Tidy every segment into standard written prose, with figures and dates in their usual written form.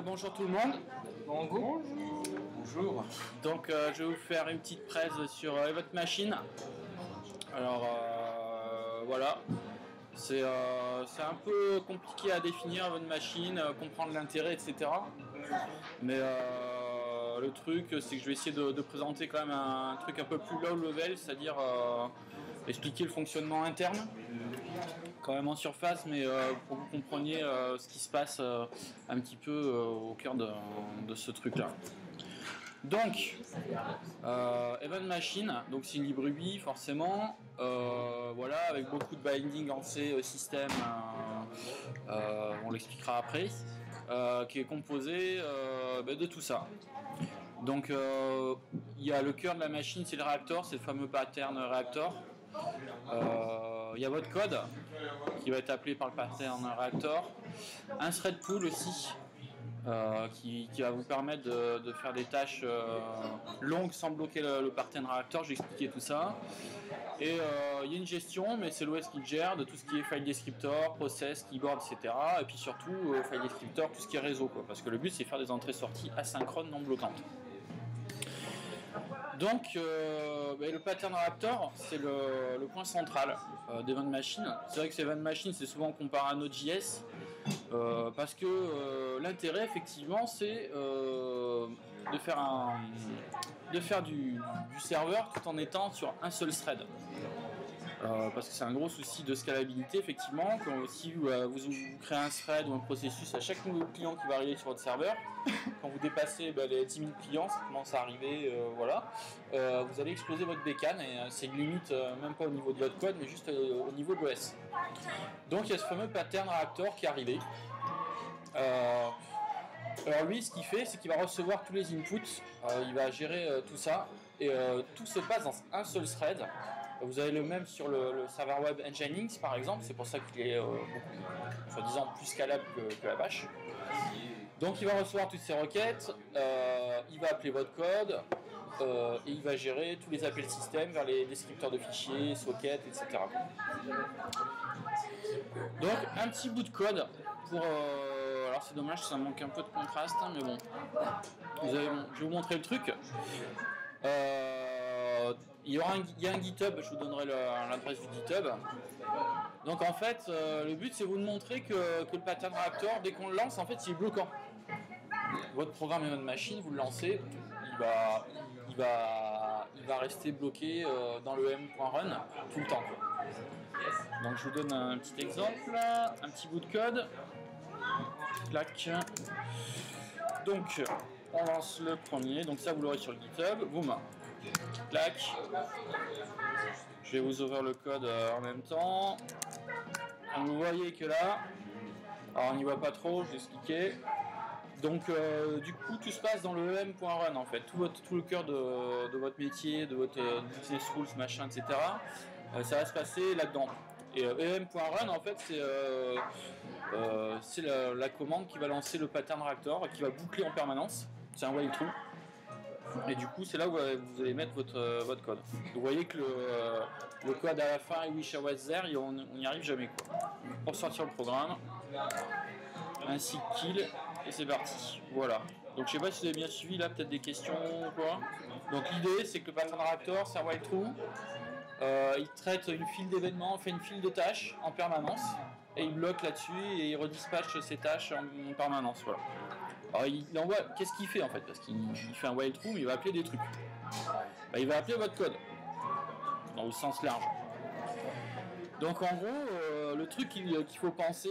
Bonjour tout le monde. Bonjour. Bonjour. Donc je vais vous faire une petite presse sur votre machine. Alors voilà, c'est un peu compliqué à définir votre machine, comprendre l'intérêt, etc. Mais le truc, c'est que je vais essayer de présenter quand même un truc un peu plus low level, c'est-à-dire expliquer le fonctionnement interne, quand même en surface, mais pour que vous compreniez ce qui se passe un petit peu au cœur de ce truc-là. Donc, Event Machine, donc c'est une librairie forcément, voilà, avec beaucoup de binding en C système, on l'expliquera après, qui est composé de tout ça. Donc, il y a le cœur de la machine, c'est le réacteur, c'est le fameux pattern réacteur. Il y a votre code qui va être appelé par le pattern réacteur, un thread pool aussi. Qui va vous permettre de faire des tâches longues sans bloquer le pattern réacteur. J'ai expliqué tout ça. Et il y a une gestion, mais c'est l'OS qui le gère, de tout ce qui est file descriptor, process, keyboard, etc. Et puis surtout, file descriptor, tout ce qui est réseau, quoi. Parce que le but, c'est de faire des entrées-sorties asynchrones non bloquantes. Donc, le pattern réacteur, c'est le point central d'Event Machine. C'est vrai que Event Machine, c'est souvent comparé à Node.js. Parce que l'intérêt effectivement c'est de faire du serveur tout en étant sur un seul thread. Parce que c'est un gros souci de scalabilité effectivement. Si vous créez un thread ou un processus à chaque nouveau client qui va arriver sur votre serveur, quand vous dépassez les 10 000 clients, ça commence à arriver, vous allez exploser votre bécane et c'est une limite même pas au niveau de votre code mais juste au niveau de l'OS. Donc il y a ce fameux pattern réacteur qui est arrivé. Alors lui, ce qu'il fait, c'est qu'il va recevoir tous les inputs, il va gérer tout ça, et tout se passe dans un seul thread. Vous avez le même sur le serveur web Nginx par exemple, c'est pour ça qu'il est soi-disant plus scalable que Apache. Donc il va recevoir toutes ces requêtes, il va appeler votre code, et il va gérer tous les appels système vers les descripteurs de fichiers, sockets, etc. Donc un petit bout de code pour... alors c'est dommage, ça manque un peu de contraste, mais bon. Je vais vous montrer le truc. Il y a un GitHub, je vous donnerai l'adresse du GitHub. Donc en fait, le but c'est vous de montrer que le pattern réacteur, dès qu'on le lance, en fait il est bloquant. Votre programme Event Machine, vous le lancez, il va rester bloqué dans le m.run tout le temps. Donc je vous donne un petit exemple, un petit bout de code. Clac. Donc on lance le premier, donc ça vous l'aurez sur le GitHub, boum. Clac. Je vais vous ouvrir le code en même temps. Donc vous voyez que là, alors on n'y voit pas trop, je vais expliquer. Donc du coup tout se passe dans le em.run en fait, tout le cœur de votre métier, de votre business rules, machin, etc. Ça va se passer là-dedans. Et em.run en fait c'est la commande qui va lancer le pattern réacteur, qui va boucler en permanence. C'est un while true. Et du coup c'est là où vous allez mettre votre code. Vous voyez que le code à la fin, wish I was there, on n'y arrive jamais quoi. Pour sortir le programme, ainsi que kill, et c'est parti. Voilà. Donc je sais pas si vous avez bien suivi là, peut-être des questions ou quoi. Donc l'idée c'est que le pattern réacteur c'est un while true. Il traite une file d'événements, fait une file de tâches en permanence et il bloque là-dessus et il redispatche ses tâches en permanence. Voilà. Alors il envoie, qu'est-ce qu'il fait en fait? Parce qu'il fait un while true, mais il va appeler des trucs. Il va appeler votre code dans le sens large. Donc en gros, le truc qu'il faut penser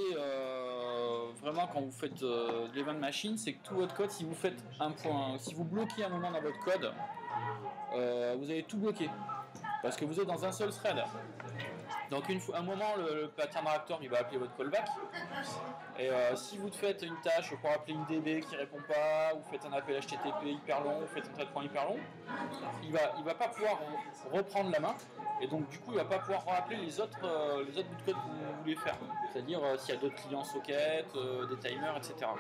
vraiment quand vous faites de l'event machine, c'est que tout votre code, si vous faites si vous bloquez un moment dans votre code, vous allez tout bloquer. Parce que vous êtes dans un seul thread. Donc un moment, le pattern réacteur il va appeler votre callback. Et si vous faites une tâche pour appeler une DB qui répond pas, ou faites un appel HTTP hyper long, ou faites un traitement hyper long, il va pas pouvoir reprendre la main. Et donc du coup il va pas pouvoir rappeler les autres bouts de code que vous voulez faire. C'est-à-dire s'il y a d'autres clients sockets, des timers, etc.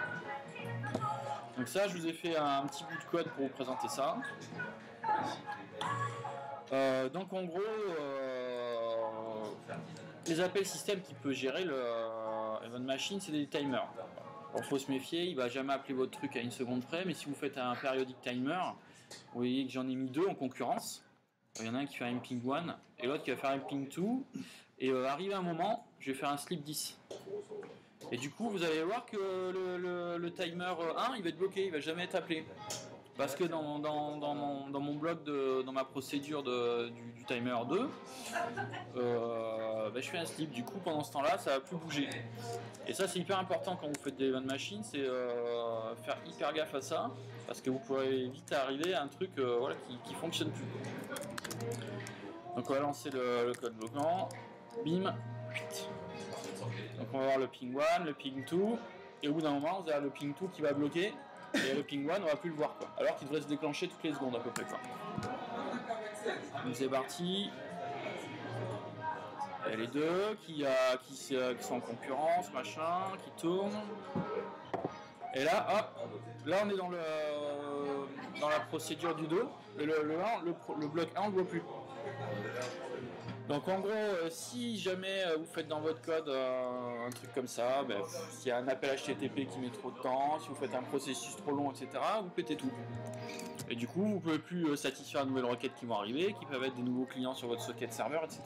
Donc ça je vous ai fait un petit bout de code pour vous présenter ça. Donc en gros, les appels système qui peut gérer le Event Machine, c'est des timers. Il faut se méfier, il va jamais appeler votre truc à 1 seconde près, mais si vous faites un periodic timer, vous voyez que j'en ai mis 2 en concurrence. Il y en a un qui fait un ping 1 et l'autre qui va faire un ping 2. Et arrivé un moment, je vais faire un slip 10. Et du coup, vous allez voir que le timer 1, il va être bloqué, il va jamais être appelé. Parce que dans mon bloc, dans ma procédure du timer 2, je fais un slip. Du coup, pendant ce temps-là, ça va plus bouger. Et ça, c'est hyper important quand vous faites des event machines, c'est faire hyper gaffe à ça, parce que vous pourrez vite arriver à un truc qui fonctionne plus. Donc on va lancer le code bloquant. Bim. Donc on va voir le ping 1, le ping 2, et au bout d'un moment, vous avez le ping 2 qui va bloquer. Et le ping 1, on va plus le voir, quoi. Alors qu'il devrait se déclencher toutes les secondes à peu près, quoi. Donc c'est parti. Il y a les deux qui sont en concurrence, machin, qui tournent. Et là, hop, là on est dans la procédure du 2. Le bloc 1, on le voit plus. Donc en gros, si jamais vous faites dans votre code un truc comme ça, s'il y a un appel HTTP qui met trop de temps, si vous faites un processus trop long, etc., vous pétez tout. Et du coup, vous ne pouvez plus satisfaire de nouvelles requêtes qui vont arriver, qui peuvent être des nouveaux clients sur votre socket serveur, etc.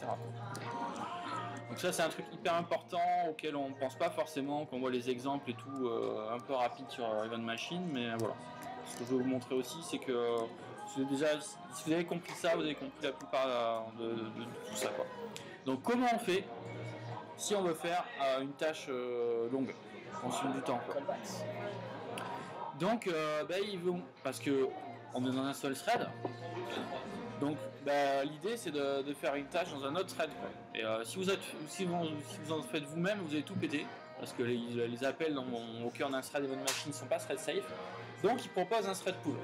Donc ça, c'est un truc hyper important auquel on ne pense pas forcément, quand on voit les exemples et tout, un peu rapides sur Event Machine, mais voilà. Ce que je veux vous montrer aussi, c'est que si vous avez compris ça, vous avez compris la plupart de tout ça, quoi. Donc comment on fait si on veut faire une tâche longue, consomme du temps, quoi. Donc parce que on est dans un seul thread, donc l'idée c'est de faire une tâche dans un autre thread, quoi. Et si vous en faites vous-même, vous allez tout péter, parce que les appels au cœur d'un thread Event Machine ne sont pas thread safe, donc ils proposent un thread pool.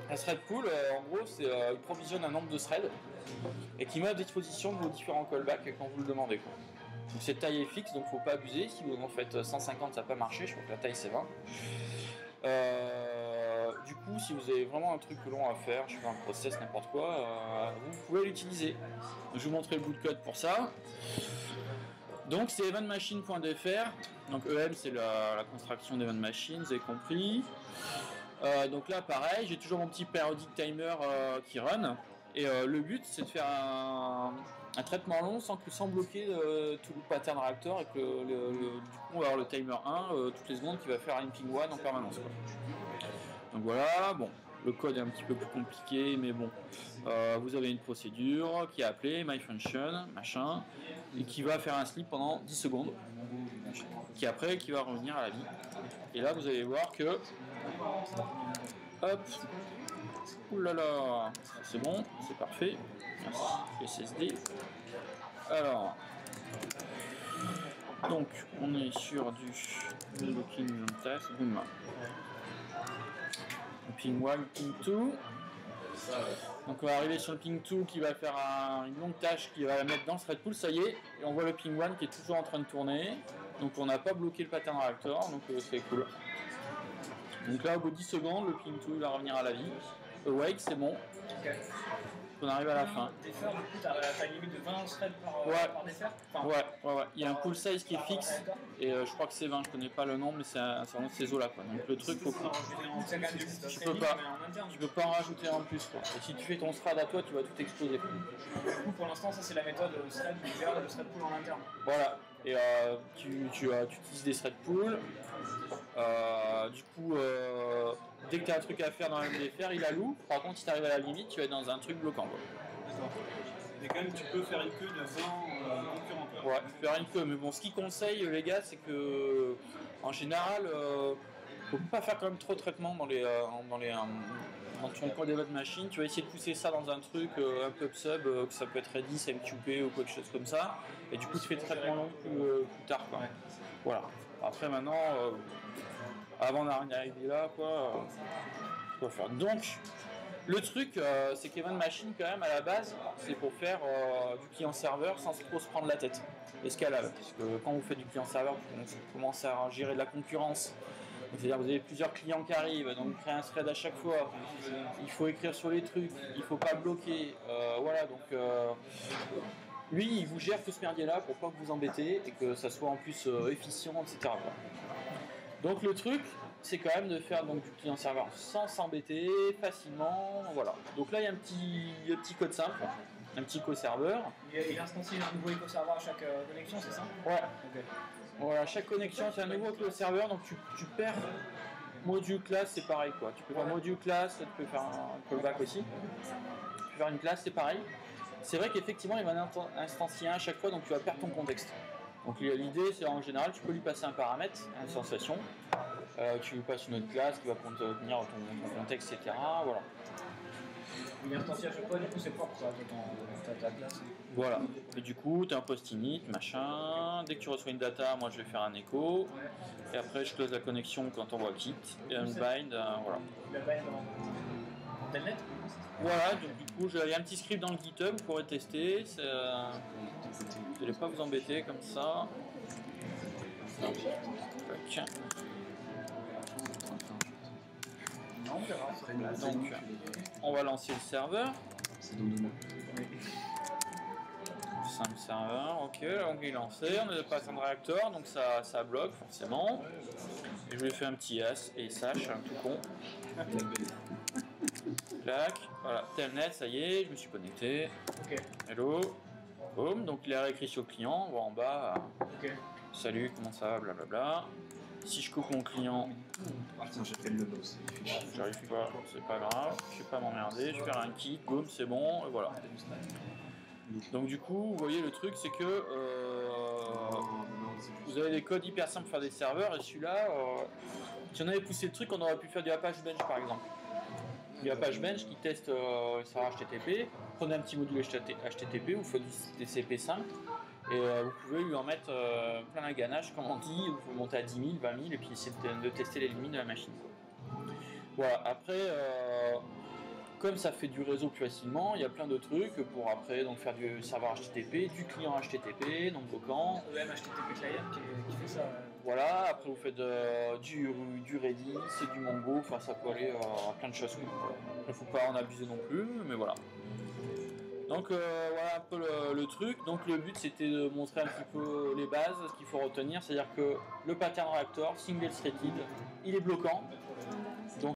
Un thread pool, en gros, il provisionne un nombre de threads et qui met à disposition de vos différents callbacks quand vous le demandez, quoi. Donc cette taille est fixe, donc faut pas abuser. Si vous en faites 150, ça va pas marcher. Je crois que la taille c'est 20. Du coup, si vous avez vraiment un truc long à faire, je fais un process, n'importe quoi, vous pouvez l'utiliser. Je vais vous montrer le bout de code pour ça. Donc c'est eventmachine.fr. Donc EM c'est la construction d'event machine, vous avez compris. Donc là pareil, j'ai toujours mon petit periodic timer qui run, et le but c'est de faire un traitement long sans bloquer tout le pattern reactor, et que du coup on va avoir le timer 1 toutes les secondes qui va faire un ping 1 en permanence, quoi. Donc voilà, bon, le code est un petit peu plus compliqué, mais bon, vous avez une procédure qui est appelée myFunction, machin, et qui va faire un slip pendant 10 secondes, qui va revenir à la vie. Et là vous allez voir que hop, oulala, c'est bon, c'est parfait, merci, SSD. Alors, donc on est sur du looking test, boom. Ping 1, ping 2. Donc on va arriver sur le ping 2 qui va faire une longue tâche qui va la mettre dans le thread pool, ça y est, et on voit le ping 1 qui est toujours en train de tourner. Donc on n'a pas bloqué le pattern reactor, donc c'est cool. Donc là au bout de 10 secondes, le ping 2 va revenir à la vie. Awake, c'est bon. On arrive à la fin. Défer, du coup, t'as une limite de 20 threads par défer. Ouais. Il y a un pool size qui est fixe, et je crois que c'est 20, je connais pas le nombre, mais c'est vraiment ces eaux là, quoi. Donc le truc, faut que tu peux pas en rajouter en plus, quoi. Et si tu fais ton thread à toi, tu vas tout exploser. Du coup, pour l'instant, ça c'est la méthode thread qui gère le thread pool en interne. Voilà. Et tu utilises des thread pools. Du coup, dès que tu as un truc à faire dans la MDFR, il alloue. Par contre, si tu arrives à la limite, tu vas être dans un truc bloquant, quoi. D'accord. Mais quand même, tu peux faire une queue de 20 concurrents. Ouais, tu peux faire une queue. Mais bon, ce qu'ils conseillent, les gars, c'est que, en général, faut pas faire quand même trop de traitement dans ton code d'event machine. Tu vas essayer de pousser ça dans un truc un peu sub, que ça peut être Redis, MQP ou quelque chose comme ça. Et du coup, tu fais le traitement long plus tard, quoi. Ouais. Voilà. Après, maintenant, avant d'arriver là, quoi faire. Donc, le truc, c'est qu'Event Machine, quand même, à la base, c'est pour faire du client-serveur sans trop se prendre la tête. Escalable. Parce que quand vous faites du client-serveur, vous commencez à gérer de la concurrence. C'est-à-dire que vous avez plusieurs clients qui arrivent, donc créer un thread à chaque fois. Il faut écrire sur les trucs, il ne faut pas bloquer. Voilà, donc lui, il vous gère tout ce merdier-là pour pas que vous embêtez et que ça soit en plus efficient, etc., quoi. Donc le truc, c'est quand même de faire donc, du client-serveur sans s'embêter, facilement, voilà. Donc là, il y a un petit code simple, un petit co-serveur. Il instancie un nouveau éco-serveur à chaque connexion, c'est ça? Ouais. Ok. Voilà, chaque connexion, c'est un nouveau co-serveur, donc tu perds module classe, c'est pareil quoi. Tu peux faire module classe, tu peux faire un callback aussi. Tu peux faire une classe, c'est pareil. C'est vrai qu'effectivement, il va en instancier un à chaque fois, donc tu vas perdre ton contexte. Donc l'idée, c'est en général, tu peux lui passer un paramètre, une instanciation. Tu lui passes une autre classe qui va contenir ton contexte, etc. Voilà. Il instancie à chaque fois, du coup, c'est propre, quoi, ta classe. Voilà. Et du coup, tu as un post init, machin. Dès que tu reçois une data, moi je vais faire un écho. Ouais. Et après, je close la connexion quand on voit quitte. Et un bind, voilà. La bind en telnet? Voilà, donc du coup, il y a un petit script dans le GitHub, vous pourrez tester. Vous n'allez pas vous embêter comme ça. Tac. Donc, on va lancer le serveur. Simple serveur, ok, donc il est lancé, on est passé en réacteur, donc ça bloque forcément. Et je lui fais un petit S et SH, un tout con. Clac, voilà, telnet, ça y est, je me suis connecté. Ok. Hello, boum, donc il est réécrit sur le client, on voit en bas. Ok. Salut, comment ça va, blablabla. Si je coupe mon client, j'arrive pas, c'est pas grave, je vais pas m'emmerder, je vais faire un kit, boum, c'est bon, et voilà. Donc du coup, vous voyez le truc, c'est que vous avez des codes hyper simples pour faire des serveurs, et celui-là, si on avait poussé le truc, on aurait pu faire du Apache Bench par exemple. Du Apache Bench qui teste le serveur HTTP, prenez un petit module HTTP, vous faites des TCP simples, et vous pouvez lui en mettre plein la ganache, comme on dit, vous pouvez monter à 10 000, 20 000, et puis essayer de tester les limites de la machine. Voilà, après, comme ça fait du réseau plus facilement, il y a plein de trucs pour après donc faire du serveur HTTP, du client HTTP, non bloquant. Le HTTP client qui fait ça. Voilà, après vous faites du Redis, c'est du Mongo, enfin ça peut aller à plein de choses. Il ne faut pas en abuser non plus, mais voilà. Donc voilà un peu le truc. Donc le but c'était de montrer un petit peu les bases, ce qu'il faut retenir, c'est-à-dire que le pattern reactor, single threaded, il est bloquant.